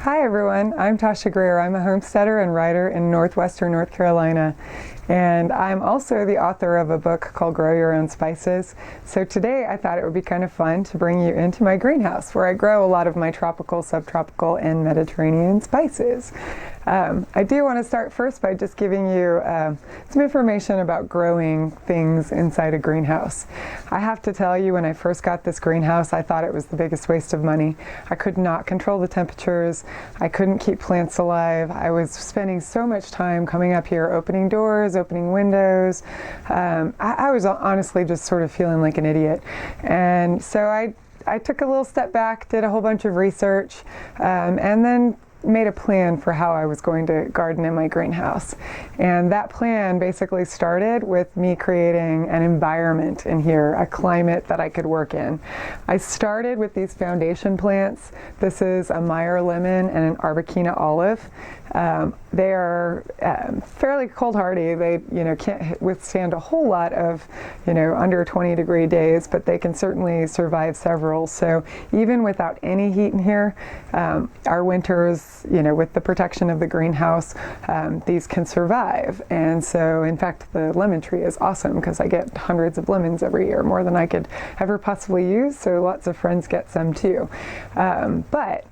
Hi everyone, I'm Tasha Greer. I'm a homesteader and writer in northwestern North Carolina, and I'm also the author of a book called Grow Your Own Spices. So today I thought it would be kind of fun to bring you into my greenhouse where I grow a lot of my tropical, subtropical, and Mediterranean spices. I do want to start first by just giving you some information about growing things inside a greenhouse. I have to tell you, when I first got this greenhouse, I thought it was the biggest waste of money. I could not control the temperatures. I couldn't keep plants alive. I was spending so much time coming up here, opening doors, opening windows. I was honestly just sort of feeling like an idiot. And so I took a little step back, did a whole bunch of research, and then made a plan for how I was going to garden in my greenhouse. And that plan basically started with me creating an environment in here, a climate that I could work in. I started with these foundation plants. This is a Meyer lemon and an Arbequina olive. They are fairly cold hardy. They can't withstand a whole lot of under 20-degree days, but they can certainly survive several. So even without any heat in here, our winters, with the protection of the greenhouse, these can survive. And so in fact the lemon tree is awesome because I get hundreds of lemons every year, more than I could ever possibly use, so lots of friends get some too. But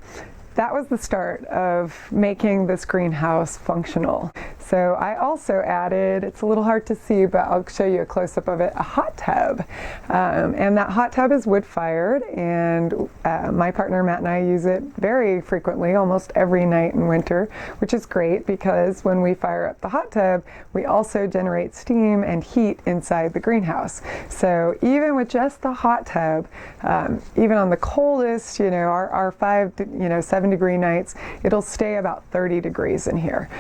that was the start of making this greenhouse functional. So I also added, it's a little hard to see, but I'll show you a close-up of it, a hot tub. And that hot tub is wood-fired, and my partner Matt and I use it very frequently, almost every night in winter, which is great because when we fire up the hot tub, we also generate steam and heat inside the greenhouse. So even with just the hot tub, even on the coldest, our 7-degree nights, it'll stay about 30 degrees in here.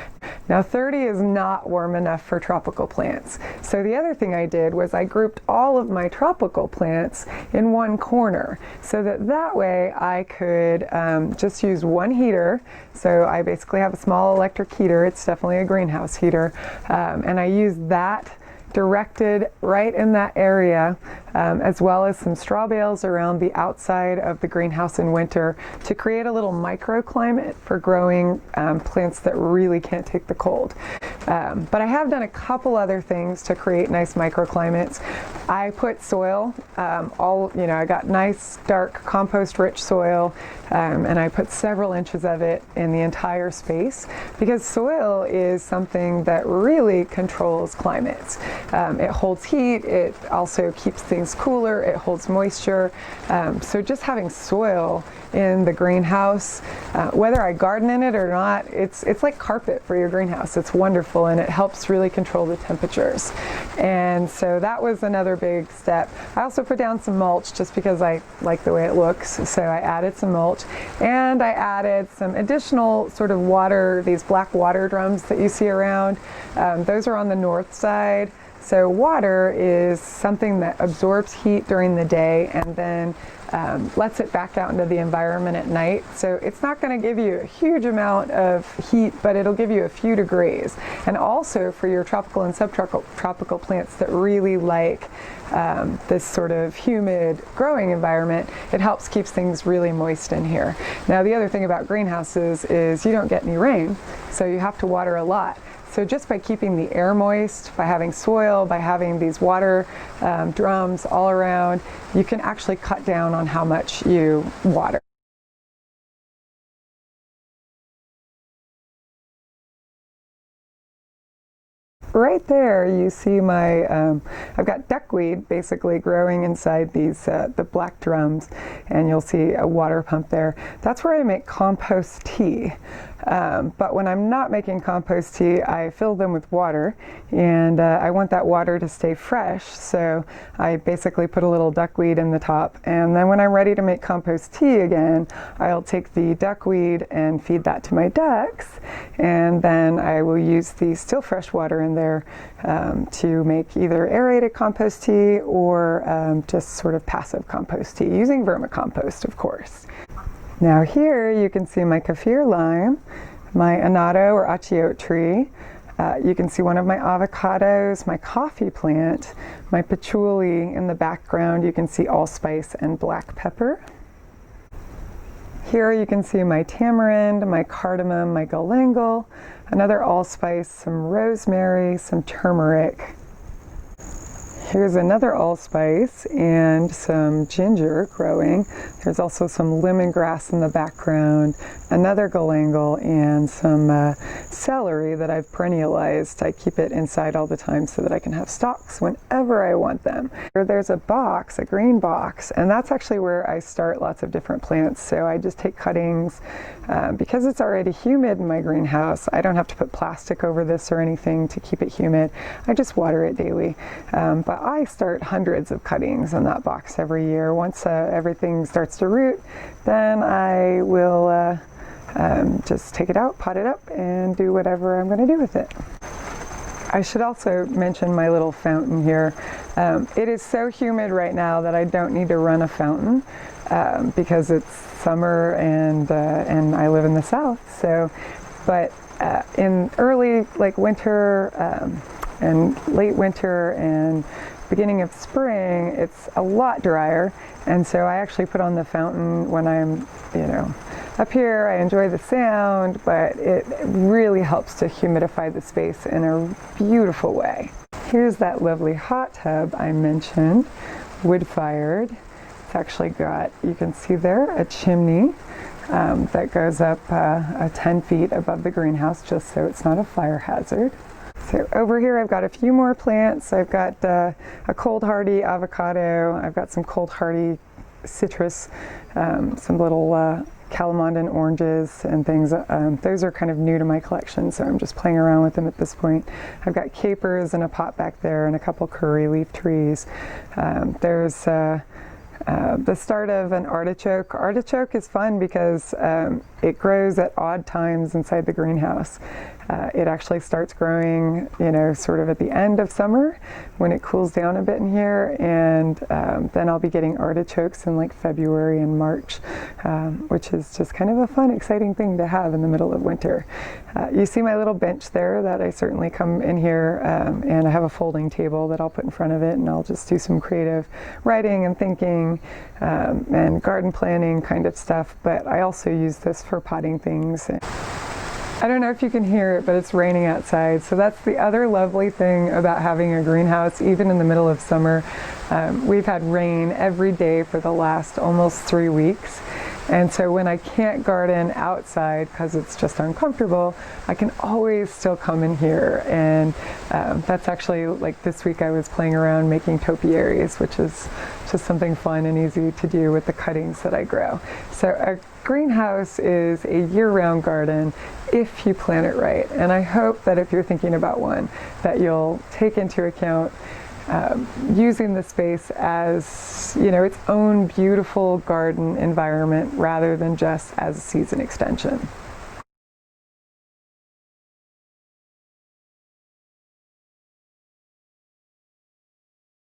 Now 30 is not warm enough for tropical plants. So the other thing I did was I grouped all of my tropical plants in one corner so that way I could just use one heater. So I basically have a small electric heater. It's definitely a greenhouse heater. And I use that directed right in that area, as well as some straw bales around the outside of the greenhouse in winter to create a little microclimate for growing plants that really can't take the cold. But I have done a couple other things to create nice microclimates. I put soil, I got nice dark compost-rich soil, and I put several inches of it in the entire space because soil is something that really controls climates. It holds heat, it also keeps things cooler, it holds moisture. So just having soil in the greenhouse, whether I garden in it or not, it's like carpet for your greenhouse. It's wonderful, and it helps really control the temperatures. And so that was another big step. I also put down some mulch just because I like the way it looks. So I added some mulch, and I added some additional sort of water, these black water drums that you see around. Those are on the north side. So water is something that absorbs heat during the day and then lets it back out into the environment at night. So it's not going to give you a huge amount of heat, but it'll give you a few degrees. And also for your tropical and subtropical plants that really like this sort of humid growing environment, it helps keep things really moist in here. Now the other thing about greenhouses is you don't get any rain, so you have to water a lot. So just by keeping the air moist, by having soil, by having these water drums all around, you can actually cut down on how much you water. Right there you see my, I've got duckweed basically growing inside these, the black drums, and you'll see a water pump there. That's where I make compost tea. But when I'm not making compost tea, I fill them with water, and I want that water to stay fresh, so I basically put a little duckweed in the top, and then when I'm ready to make compost tea again, I'll take the duckweed and feed that to my ducks, and then I will use the still fresh water in there to make either aerated compost tea or just sort of passive compost tea, using vermicompost, of course. Now here you can see my Kaffir lime, my annatto or achiote tree. You can see one of my avocados, my coffee plant, my patchouli in the background. You can see allspice and black pepper. Here you can see my tamarind, my cardamom, my galangal, another allspice, some rosemary, some turmeric. Here's another allspice and some ginger growing. There's also some lemongrass in the background, another galangal, and some celery that I've perennialized. I keep it inside all the time so that I can have stalks whenever I want them. There's a box, a green box, and that's actually where I start lots of different plants. So I just take cuttings. Because it's already humid in my greenhouse, I don't have to put plastic over this or anything to keep it humid. I just water it daily. But I start hundreds of cuttings in that box every year. Once everything starts to root, then I will just take it out, pot it up, and do whatever I'm going to do with it. I should also mention my little fountain here. It is so humid right now that I don't need to run a fountain because it's summer and I live in the south. So, but in early winter and late winter and beginning of spring, it's a lot drier, and so I actually put on the fountain when I'm, up here. I enjoy the sound, but it really helps to humidify the space in a beautiful way. Here's that lovely hot tub I mentioned, wood-fired. It's actually got, you can see there, a chimney that goes up 10 feet above the greenhouse, just so it's not a fire hazard. So over here I've got a few more plants. I've got a cold hardy avocado. I've got some cold hardy citrus, some little calamondin oranges and things. Those are kind of new to my collection, so I'm just playing around with them at this point. I've got capers in a pot back there and a couple curry leaf trees. There's the start of an artichoke. Artichoke is fun because it grows at odd times inside the greenhouse. It actually starts growing, sort of at the end of summer when it cools down a bit in here, and then I'll be getting artichokes in like February and March, which is just kind of a fun, exciting thing to have in the middle of winter. You see my little bench there that I certainly come in here, and I have a folding table that I'll put in front of it, and I'll just do some creative writing and thinking and garden planning kind of stuff, but I also use this for potting things. I don't know if you can hear it, but it's raining outside. So that's the other lovely thing about having a greenhouse, even in the middle of summer. We've had rain every day for the last almost 3 weeks. And so when I can't garden outside because it's just uncomfortable, I can always still come in here. And that's actually, like this week I was playing around making topiaries, which is just something fun and easy to do with the cuttings that I grow. So a greenhouse is a year-round garden if you plan it right. And I hope that if you're thinking about one, that you'll take into account using the space as, its own beautiful garden environment rather than just as a season extension.